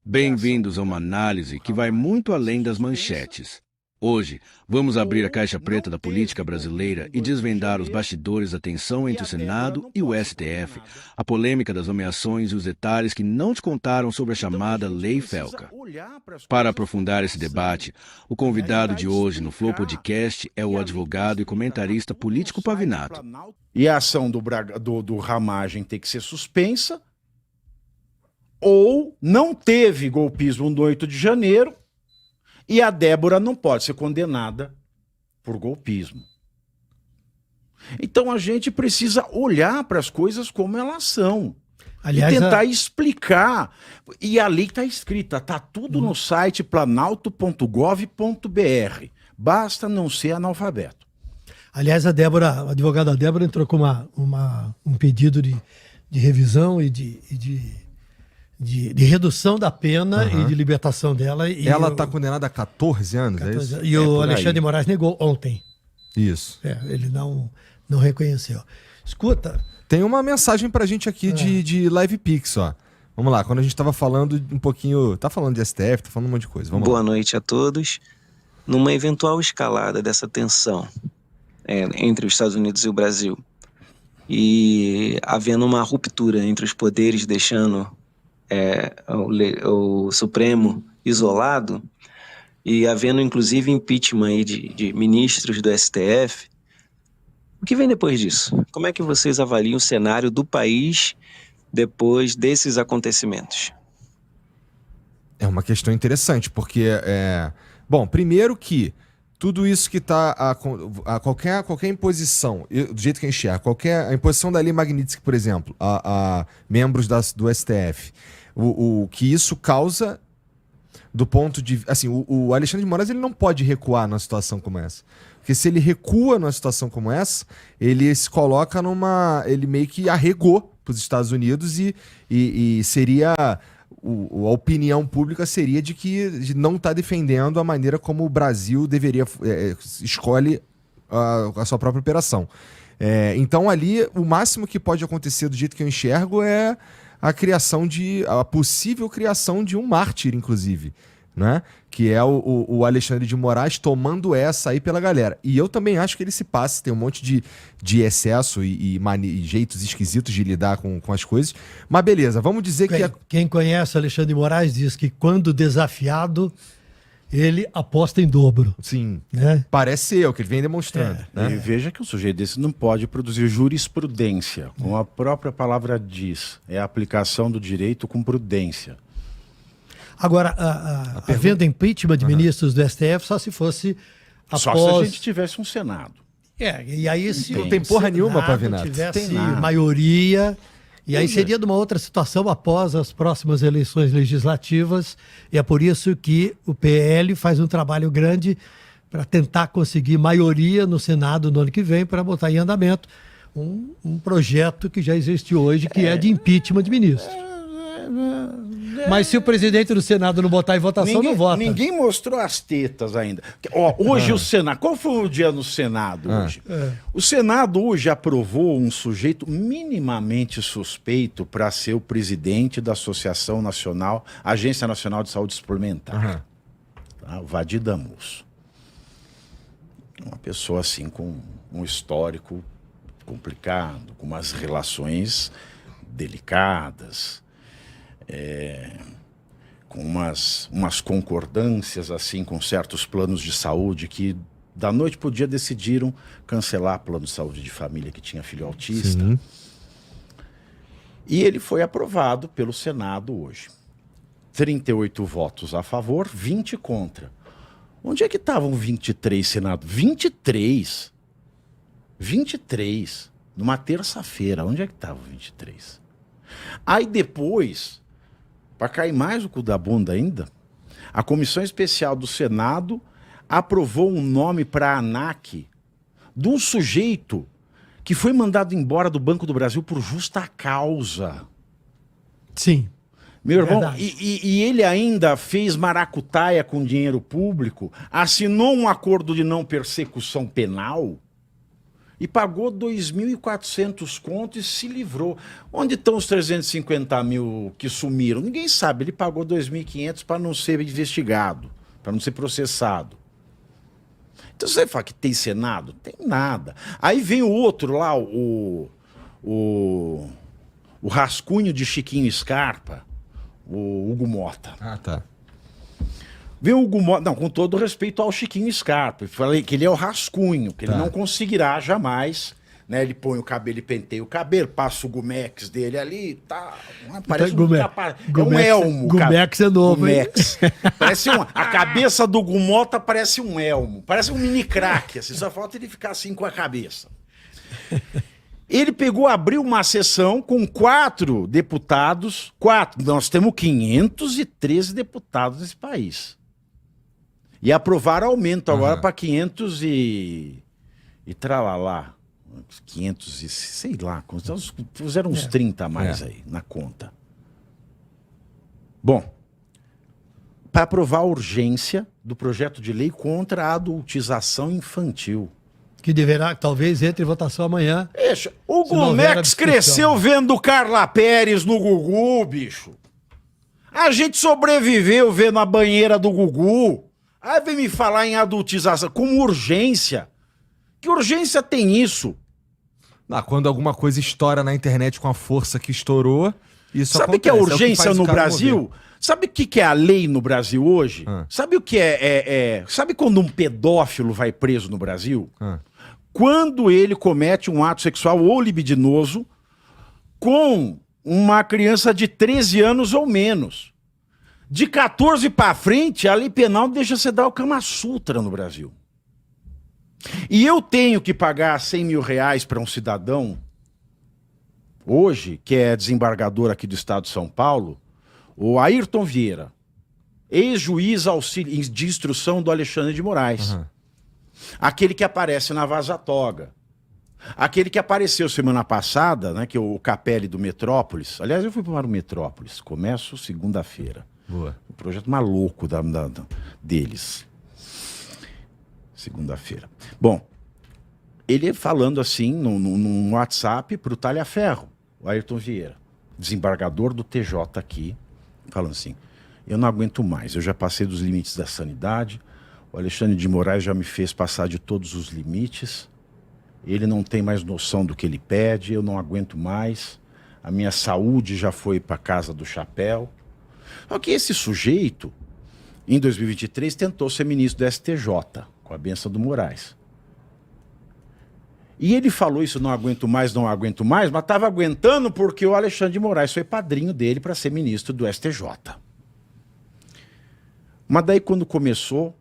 Bem-vindos a uma análise que vai muito além das manchetes. Hoje, vamos abrir a caixa preta da política brasileira e desvendar os bastidores da tensão entre o Senado e o STF, a polêmica das nomeações e os detalhes que não te contaram sobre a chamada Lei Felca. Para aprofundar esse debate, o convidado de hoje no Flow Podcast é o advogado e comentarista político Pavinato. E a ação do Ramagem tem que ser suspensa, ou não teve golpismo no 8 de janeiro, e a Débora não pode ser condenada por golpismo. Então a gente precisa olhar para as coisas como elas são. Aliás, e tentar explicar. E a lei está escrita, está tudo no site planalto.gov.br. Basta não ser analfabeto. Aliás, a advogada Débora entrou com um pedido de revisão e de redução da pena e de libertação dela. E ela está condenada a 14 anos, 14 é isso? E o Alexandre de Moraes negou ontem. Isso. Ele não reconheceu. Escuta. Tem uma mensagem pra gente aqui de Live Pix, ó. Vamos lá, quando a gente estava falando um pouquinho... Tá falando de STF, tá falando um monte de coisa. Vamos Boa lá. noite a todos. Numa eventual escalada dessa tensão entre os Estados Unidos e o Brasil, e havendo uma ruptura entre os poderes, deixando o Supremo isolado, e havendo inclusive impeachment aí de ministros do STF, o que vem depois disso? Como é que vocês avaliam o cenário do país depois desses acontecimentos? É uma questão interessante, porque bom, primeiro que tudo isso que está a qualquer imposição, do jeito que eu enxergo, a imposição da Lei Magnitsky, por exemplo, a membros do STF, o que isso causa do ponto de... Assim, o Alexandre de Moraes ele não pode recuar numa situação como essa. Porque se ele recua numa situação como essa, ele se coloca ele meio que arregou para os Estados Unidos e seria... A opinião pública seria de não estar defendendo a maneira como o Brasil deveria... escolhe a sua própria operação. Então ali, o máximo que pode acontecer do jeito que eu enxergo é a possível criação de um mártir, inclusive, né? Que é o Alexandre de Moraes tomando essa aí pela galera. E eu também acho que ele se passa, tem um monte de excesso e jeitos esquisitos de lidar com as coisas. Mas beleza, vamos dizer Quem conhece o Alexandre de Moraes diz que quando desafiado, ele aposta em dobro. Sim, né? Parece ser o que ele vem demonstrando. Né? E veja que um sujeito desse não pode produzir jurisprudência, como a própria palavra diz. É a aplicação do direito com prudência. Agora, havendo impeachment de ministros do STF, só se fosse após... Só se a gente tivesse um Senado. E aí se não tem porra nenhuma, Pavinato. Tivesse maioria... E aí seria de uma outra situação após as próximas eleições legislativas, e é por isso que o PL faz um trabalho grande para tentar conseguir maioria no Senado no ano que vem para botar em andamento um projeto que já existe hoje, que é de impeachment de ministros. Mas se o presidente do Senado não botar em votação, não vota. Ninguém mostrou as tetas ainda. Hoje o Senado... Qual foi o dia no Senado hoje? O Senado hoje aprovou um sujeito minimamente suspeito para ser o presidente da Agência Nacional de Saúde Suplementar. O Vadir Damus. Uma pessoa assim com um histórico complicado, com umas relações delicadas, com umas concordâncias assim com certos planos de saúde que da noite para o dia decidiram cancelar plano de saúde de família que tinha filho autista. Sim. E ele foi aprovado pelo Senado hoje. 38 votos a favor, 20 contra. Onde é que estavam 23, Senado? 23. 23. Numa terça-feira. Onde é que estavam 23? Aí depois... Para cair mais o cu da bunda ainda, a Comissão Especial do Senado aprovou um nome para a ANAC de um sujeito que foi mandado embora do Banco do Brasil por justa causa. Sim. Meu irmão, e ele ainda fez maracutaia com dinheiro público, assinou um acordo de não persecução penal e pagou 2.400 contos e se livrou. Onde estão os 350 mil que sumiram? Ninguém sabe. Ele pagou 2.500 para não ser investigado, para não ser processado. Então você fala que tem Senado? Tem nada. Aí vem o outro lá, o rascunho de Chiquinho Scarpa, o Hugo Mota. Ah, tá. Vem o Hugo Mota, não, com todo respeito ao Chiquinho Scarpa, eu falei que ele é o rascunho, que ele não conseguirá jamais, né? Ele põe o cabelo, ele penteia o cabelo, passa o Gumex dele ali, tá, parece um elmo. Gumex é novo, Gumex. Parece a cabeça do Hugo Mota parece um elmo, parece um mini crack, assim, só falta ele ficar assim com a cabeça. Ele pegou, abriu uma sessão com 4 deputados, nós temos 513 deputados nesse país. E aprovaram aumento agora para 500 e tralalá. 500 e sei lá, fizeram uns 30 a mais aí na conta. Bom, para aprovar a urgência do projeto de lei contra a adultização infantil. Que deverá, talvez, entre em votação amanhã. Bicho, o Gumex cresceu vendo Carla Pérez no Gugu, bicho. A gente sobreviveu vendo a banheira do Gugu. Aí vem me falar em adultização com urgência. Que urgência tem isso? Quando alguma coisa estoura na internet com a força que estourou, isso Sabe o que é urgência no Brasil? Sabe o que é a lei no Brasil hoje? Sabe o que Sabe quando um pedófilo vai preso no Brasil? Quando ele comete um ato sexual ou libidinoso com uma criança de 13 anos ou menos. De 14 para frente, a lei penal deixa você dar o Kama Sutra no Brasil. E eu tenho que pagar 100 mil reais para um cidadão, hoje, que é desembargador aqui do estado de São Paulo, o Ayrton Vieira, ex-juiz de instrução do Alexandre de Moraes. Aquele que aparece na Vaza Toga. Aquele que apareceu semana passada, né, que é o Capelli do Metrópolis. Aliás, eu fui para o Metrópolis. Começo segunda-feira. Boa. Um projeto maluco deles. Segunda-feira. Bom, ele falando assim no WhatsApp para o Talhaferro, o Ayrton Vieira, desembargador do TJ aqui, falando assim: eu não aguento mais, eu já passei dos limites da sanidade, o Alexandre de Moraes já me fez passar de todos os limites, ele não tem mais noção do que ele pede, eu não aguento mais, a minha saúde já foi para casa do chapéu. Só que esse sujeito, em 2023, tentou ser ministro do STJ, com a benção do Moraes. E ele falou isso, não aguento mais, mas estava aguentando porque o Alexandre de Moraes foi padrinho dele para ser ministro do STJ. Mas daí, quando começou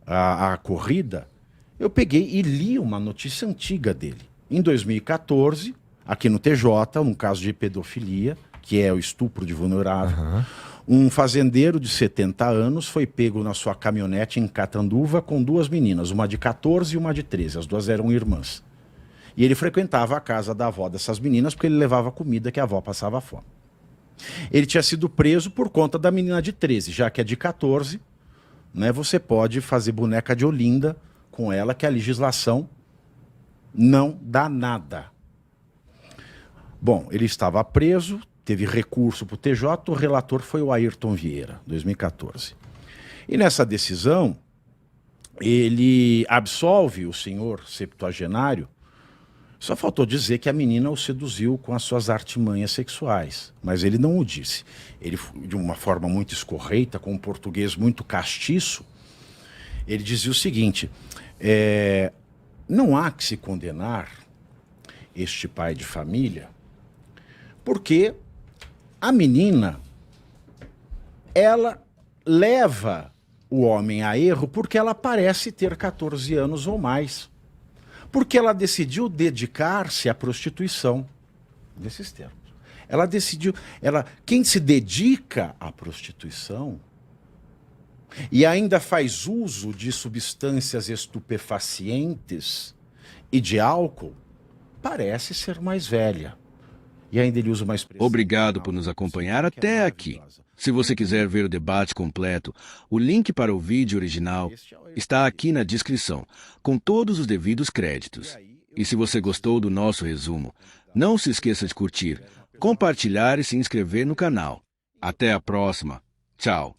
a corrida, eu peguei e li uma notícia antiga dele. Em 2014, aqui no TJ, um caso de pedofilia, que é o estupro de vulnerável, um fazendeiro de 70 anos foi pego na sua caminhonete em Catanduva com 2 meninas, uma de 14 e uma de 13, as 2 eram irmãs. E ele frequentava a casa da avó dessas meninas porque ele levava comida que a avó passava fome. Ele tinha sido preso por conta da menina de 13, já que é de 14, né, você pode fazer boneca de Olinda com ela, que a legislação não dá nada. Bom, ele estava preso, teve recurso para o TJ, o relator foi o Ayrton Vieira, 2014. E nessa decisão, ele absolve o senhor septuagenário. Só faltou dizer que a menina o seduziu com as suas artimanhas sexuais, mas ele não o disse. Ele, de uma forma muito escorreita, com um português muito castiço, ele dizia o seguinte: não há que se condenar este pai de família, porque a menina, ela leva o homem a erro porque ela parece ter 14 anos ou mais. Porque ela decidiu dedicar-se à prostituição. Nesses termos. Ela decidiu... quem se dedica à prostituição e ainda faz uso de substâncias estupefacientes e de álcool, parece ser mais velha. E ainda ele usa uma expressão... Obrigado por nos acompanhar até aqui. Se você quiser ver o debate completo, o link para o vídeo original está aqui na descrição, com todos os devidos créditos. E se você gostou do nosso resumo, não se esqueça de curtir, compartilhar e se inscrever no canal. Até a próxima. Tchau.